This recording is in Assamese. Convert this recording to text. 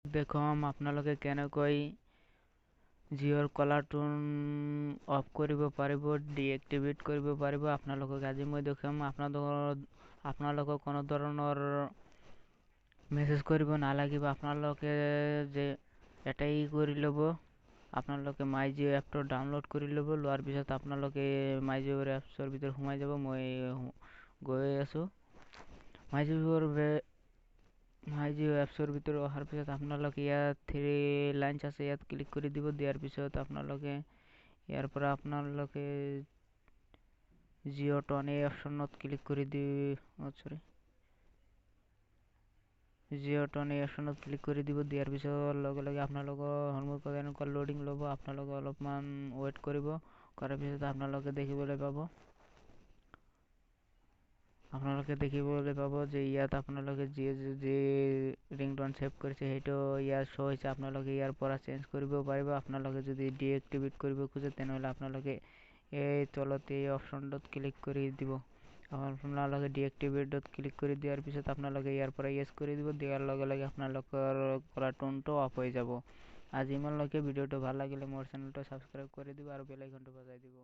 দেখম আপোনালোকে কেনেকৈ জিঅ'ৰ কলাৰ টোন অফ কৰিব পাৰিব, ডিএক্টিভেট কৰিব পাৰিব। আপোনালোকক আজি মই দেখুৱাম। আপোনালোকক কোনো ধৰণৰ মেছেজ কৰিব নালাগিব। আপোনালোকে যে এটাই কৰি ল'ব, আপোনালোকে মাই জিঅ' এপটো ডাউনলোড কৰি ল'ব। লোৱাৰ পিছত আপোনালোকে মাই জিঅ'ৰ এপছৰ ভিতৰত সোমাই যাব। মই গৈ আছোঁ। মাই জিঅ' এপছৰ ভিতৰত অহাৰ পিছত আপোনালোকে ইয়াত 3 লাইনছ আছে, ইয়াত ক্লিক কৰি দিব। দিয়াৰ পিছত আপোনালোকে ইয়াৰ পৰা আপোনালোকে জিঅ' টন এই অপশ্যনত ক্লিক কৰি জিঅ' টন এই অপশ্যনত ক্লিক কৰি দিব। দিয়াৰ পিছত লগে লগে আপোনালোকৰ সন্মুখত এনেকুৱা লোডিং ল'ব। আপোনালোকে অলপমান ৱেইট কৰিব। কৰাৰ পিছত আপোনালোকে দেখিবলৈ পাব যে ইয়াত আপোনালোকে যি ৰিংটোন ছেভ কৰিছে সেইটো ইয়াত শ্ব' হৈছে। আপোনালোকে ইয়াৰ পৰা চেঞ্জ কৰিব পাৰিব। আপোনালোকে যদি ডিএক্টিভেট কৰিব খোজে তেনেহ'লে আপোনালোকে এই তলত এই অপশ্যনটোত ক্লিক কৰি দিব। আপোনালোকে ডিএক্টিভেটত ক্লিক কৰি দিয়াৰ পিছত আপোনালোকে ইয়াৰ পৰা য়েছ কৰি দিব। দিয়াৰ লগে লগে আপোনালোকৰ কলাৰ টোনটো অফ হৈ যাব। আজি ইমানলৈকে। ভিডিঅ'টো ভাল লাগিলে মোৰ চেনেলটো ছাবস্ক্ৰাইব কৰি দিব আৰু বেল আইকনটো বজাই দিব।